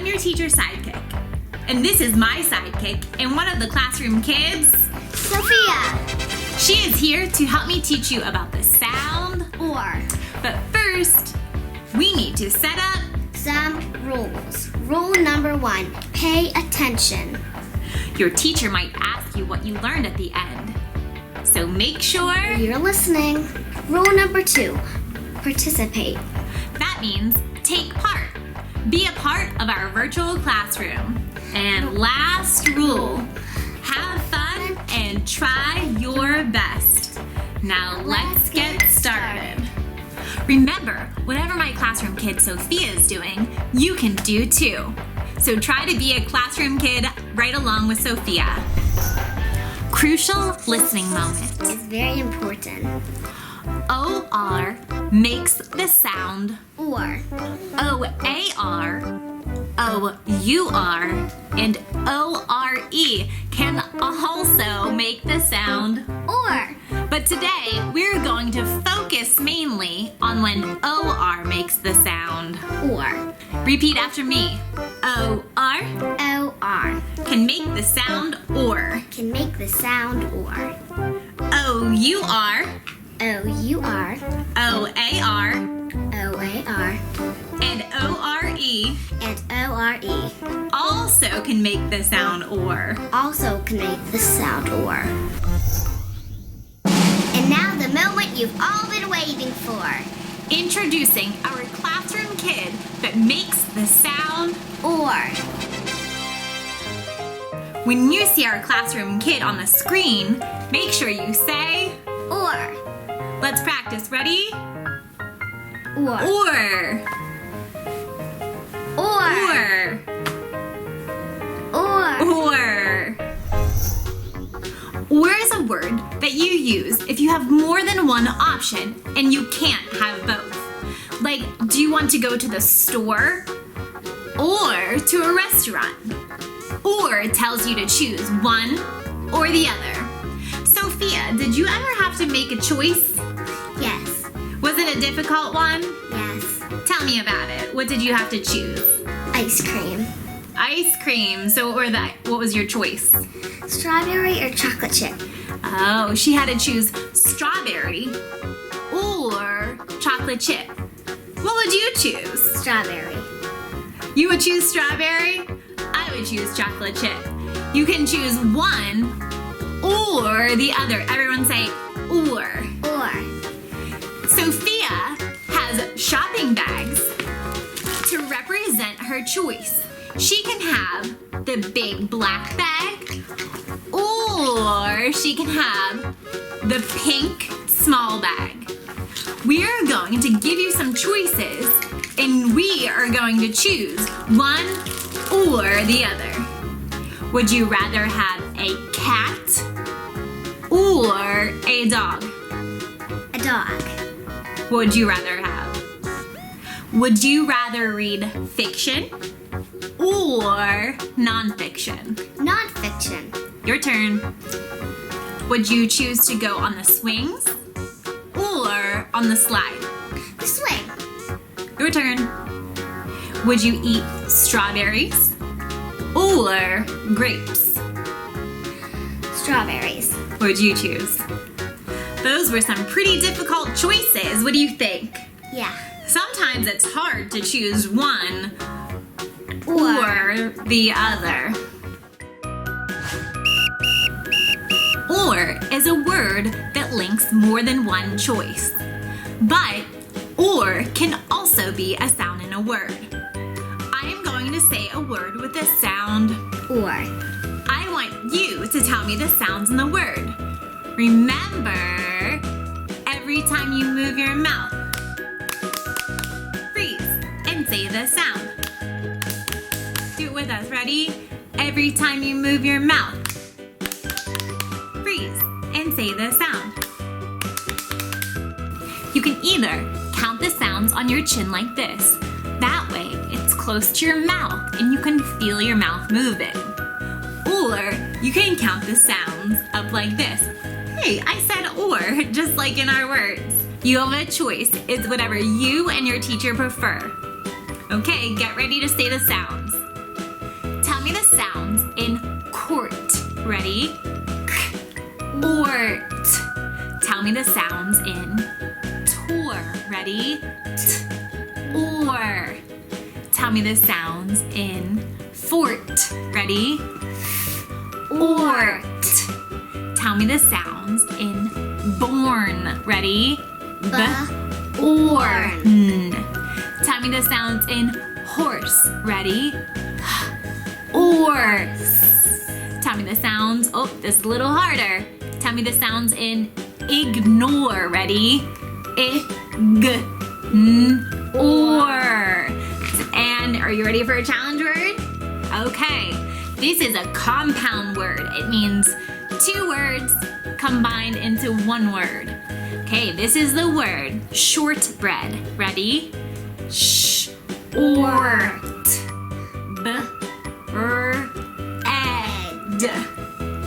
your teacher sidekick. And this is my sidekick and one of the classroom kids, Sophia. She is here to help me teach you about the sound Or. But first, we need to set up Some rules. Rule number 1, pay attention. Your teacher might ask you what you learned at the end. So make sure You're listening. Rule number 2, participate. That means take part. Be a part of our virtual classroom. And last rule, have fun and try your best. Now let's get started. Remember, whatever my classroom kid Sophia is doing, you can do too. So try to be a classroom kid right along with Sophia. Crucial listening moment. It's very important. O-R makes the sound Or. O-A-R, O-U-R, and O-R-E can also make the sound Or. But today, we're going to focus mainly on when O-R makes the sound. Or. Repeat after me. O-R O-R. can make the sound OR. Can make the sound or. O-U-R, O-U-R. O-A-R, O-A-R. and O-R-E And O-R-E. also can make the sound OR. Also can make the sound or. And now the moment you've all been waiting for. Introducing our classroom kid that makes the sound. Or. When you see our classroom kid on the screen, make sure you say, Or. let's practice. Ready? Or. Or. Or. Or. Or. Or. Or is a word that you use if you have more than one option and you can't have both. Like, do you want to go to the store or to a restaurant? Or it tells you to choose one or the other. Sophia, did you ever have to make a choice? Yes. Was it a difficult one? Yes. Tell me about it. What did you have to choose? Ice cream. Ice cream. So what was your choice? Strawberry or chocolate chip? Oh, she had to choose strawberry or chocolate chip. What would you choose? Strawberry. You would choose strawberry? I would choose chocolate chip. You can choose one or the other. Everyone say or. Or. Sophia has shopping bags to represent her choice. She can have the big black bag or she can have the pink small bag. We are going to give you some choices and we are going to choose one or the other. Would you rather have a cat or a dog? A dog. What would you rather have? Would you rather read fiction or nonfiction? Nonfiction. Your turn. Would you choose to go on the swings or on the slide? The swing. Your turn. Would you eat strawberries or grapes? Strawberries. What would you choose? Those were some pretty difficult choices. What do you think? Yeah. Sometimes it's hard to choose one Or. or the other. Or is a word that links more than one choice. But or can also be a sound in a word. I am going to say a word with a sound. Or. I want you to tell me the sounds in the word. Remember, every time you move your mouth, freeze and say the sound. Do it with us. Ready? Every time you move your mouth, freeze and say the sound. You can either count the sounds on your chin like this. That way, it's close to your mouth and you can feel your mouth moving. Or you can count the sounds up like this. Hey, I said or, just like in our words. You have a choice. It's whatever you and your teacher prefer. Okay, get ready to say the sounds. Tell me the sounds in court. Ready? Ort. Tell me the sounds in tour. Ready? Or. Tell me the sounds in fort. Ready? Ort. Tell me the sounds in born. Ready? Born. Tell me the sounds in horse. Ready? Horse. Tell me the sounds. Oh, this is a little harder. Tell me the sounds in ignore. Ready? Or. And are you ready for a challenge word? Okay. This is a compound word. It means two words combined into one word. Okay, this is the word shortbread. Ready? Short. Bread.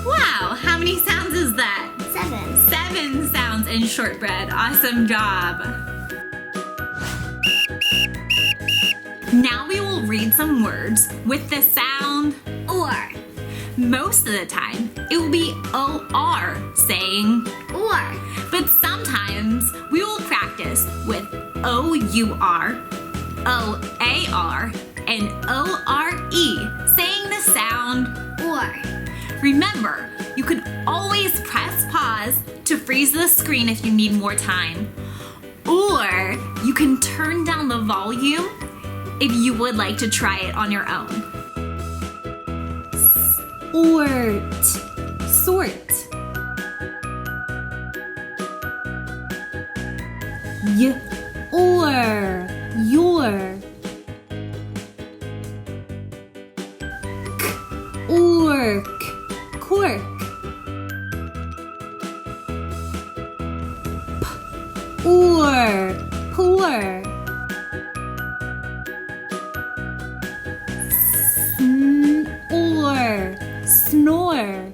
Wow, how many sounds is that? 7. 7 sounds in shortbread. Awesome job. Now we will read some words with the sound or. Most of the time, it will be O-R saying Or. but sometimes we will practice with O-U-R, O-A-R, and O-R-E saying the sound Or. Remember, you can always press pause to freeze the screen if you need more time. Or you can turn down the volume if you would like to try it on your own. Ort. Sort. Or. Your. Orc. Cork. Or. Pour. Or. Snore.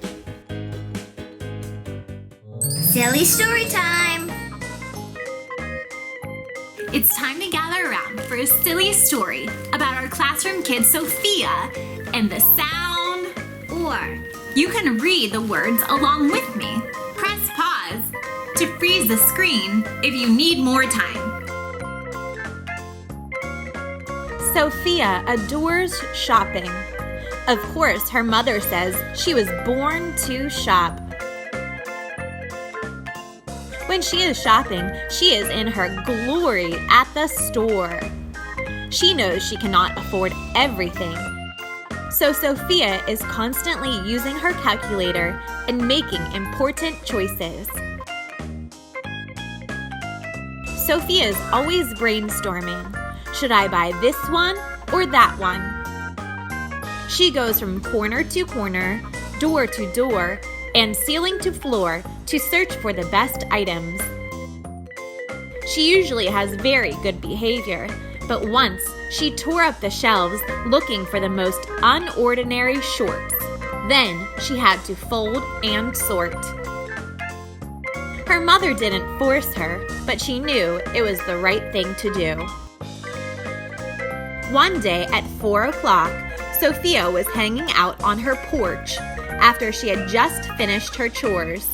Silly story time. It's time to gather around for a silly story about our classroom kid Sophia and the sound Or. You can read the words along with me. Press pause to freeze the screen if you need more time. Sophia adores shopping. Of course, her mother says she was born to shop. When she is shopping, she is in her glory at the store. She knows she cannot afford everything. So Sophia is constantly using her calculator and making important choices. Sophia is always brainstorming. Should I buy this one or that one? She goes from corner to corner, door to door, and ceiling to floor to search for the best items. She usually has very good behavior, but once she tore up the shelves looking for the most unordinary shorts. Then she had to fold and sort. Her mother didn't force her, but she knew it was the right thing to do. One day at 4 o'clock, Sophia was hanging out on her porch after she had just finished her chores.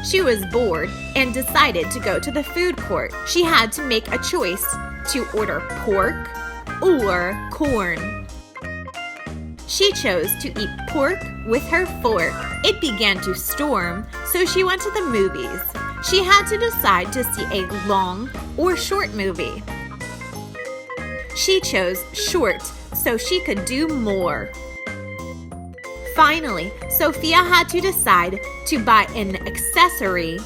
She was bored and decided to go to the food court. She had to make a choice to order pork or corn. She chose to eat pork with her fork. It began to storm, so she went to the movies. She had to decide to see a long or short movie. She chose short so she could do more. Finally, Sophia had to decide to buy an accessory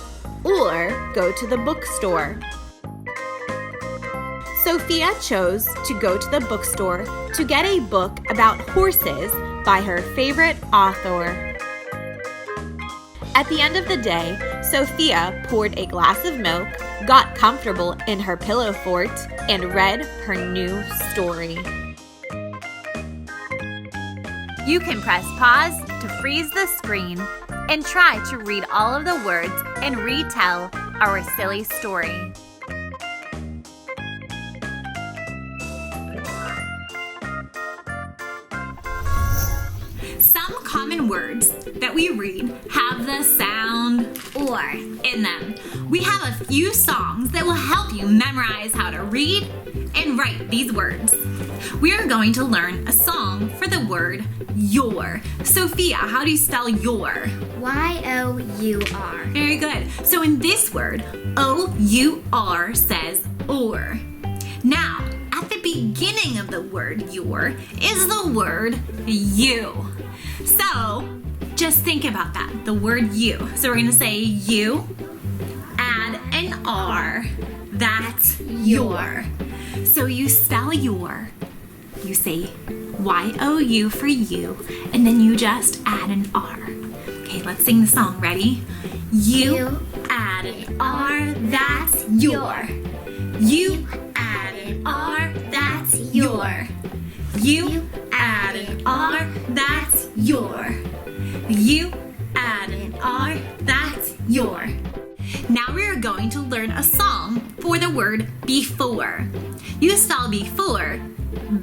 or go to the bookstore. Sophia chose to go to the bookstore to get a book about horses by her favorite author. At the end of the day, Sophia poured a glass of milk, got comfortable in her pillow fort, and read her new story. You can press pause to freeze the screen and try to read all of the words and retell our silly story. common words that we read have the sound or. in them. We have a few songs that will help you memorize how to read and write these words. We are going to learn a song for the word your. Sophia, how do you spell your? Y-O-U-R. Very good. So in this word, O-U-R says or. Now, at the beginning of the word your is the word you. So just think about that, the word you. So we're going to say you, add an R, that's your. So you spell your, you say Y-O-U for you, and then you just add an R. Okay, let's sing the song. Ready? You add an R, that's your. You add an R, that's your. You add an R, that's your. You add an R, that's your. Now we are going to learn a song for the word before. You spell before,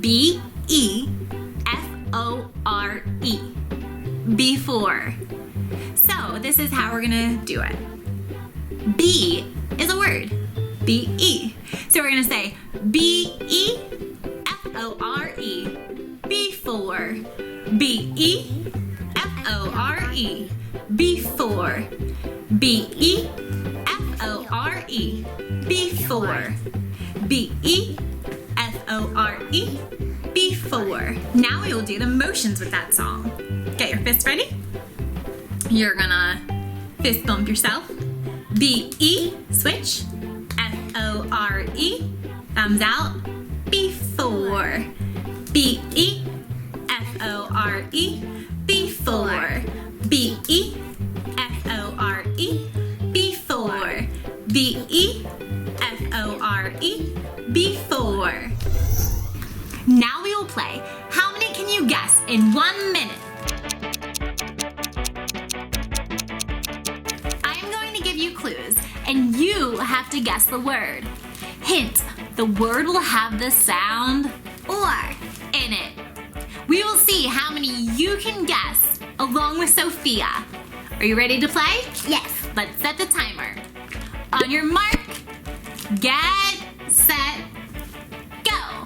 B-E-F-O-R-E. Before. So this is how we're gonna do it. B is a word, B-E. So we're gonna say B-E-F-O-R-E, before. B-E-F-O-R-E, before. B-E-F-O-R-E, before. B-E-F-O-R-E, before. Now we will do the motions with that song. Get your fists ready. You're gonna fist bump yourself. B-E, switch. F-O-R-E, thumbs out. Before. B-E-F-O-R-E, before. B-E-F-O-R-E, before. B-E-F-O-R-E, before. Now we will play How Many Can You Guess in 1 minute? I am going to give you clues, and you have to guess the word. Hint, the word will have the sound or in it. We will see how many you can guess along with Sophia. Are you ready to play? Yes. Let's set the timer. On your mark, get, set, go.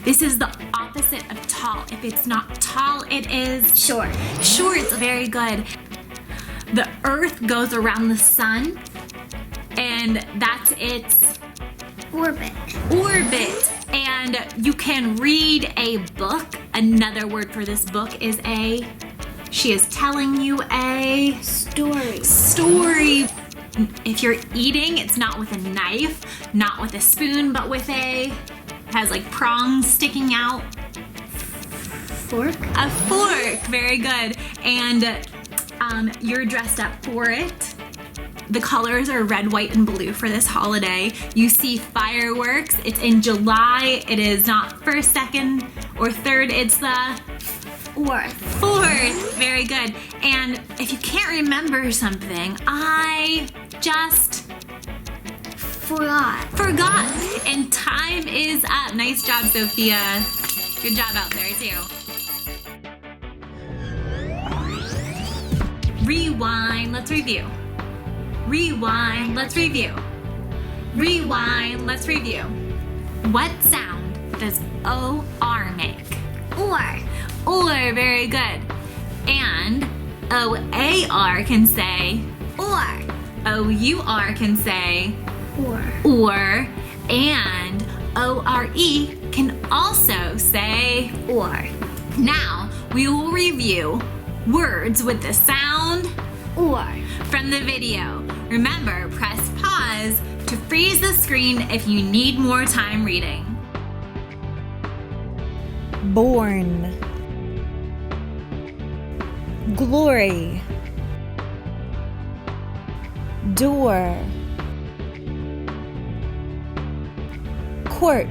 This is the opposite of tall. If it's not tall, it is Short. short. Very good. The earth goes around the sun, and that's its Orbit. orbit. And you can read a book. Another word for this book is a, she is telling you a Story. story. If you're eating, it's not with a knife, not with a spoon, but with has like prongs sticking out. Fork. A fork, very good. And you're dressed up for it. The colors are red, white, and blue for this holiday. You see fireworks. It's in July. It is not first, second, or third. It's the fourth. Very good. And if you can't remember something, I just Forgot. forgot. And time is up. Nice job, Sophia. Good job out there, too. Rewind. Let's review. Rewind. Let's review. Rewind. Let's review. What sound does O-R make? Or. Or, very good. And O-A-R can say Or. O-U-R can say Or. and O-R-E can also say Or. Now, we will review words with the sound Or. from the video. Remember, press pause to freeze the screen if you need more time reading. Born, glory, door, court,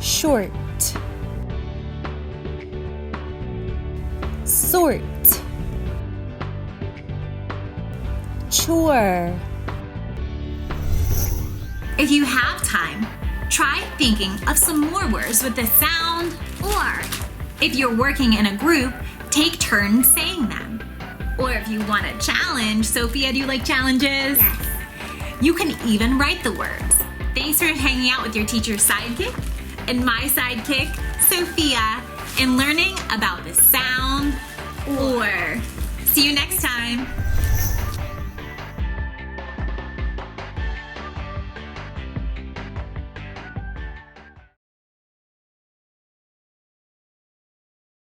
short, sort, chore. If you have time, try thinking of some more words with the sound Or. If you're working in a group, take turns saying them. Or if you want a challenge, Sophia, do you like challenges? Yes. You can even write the words. Thanks for hanging out with your teacher sidekick and my sidekick, Sophia, and learning about the sound or. See you next time.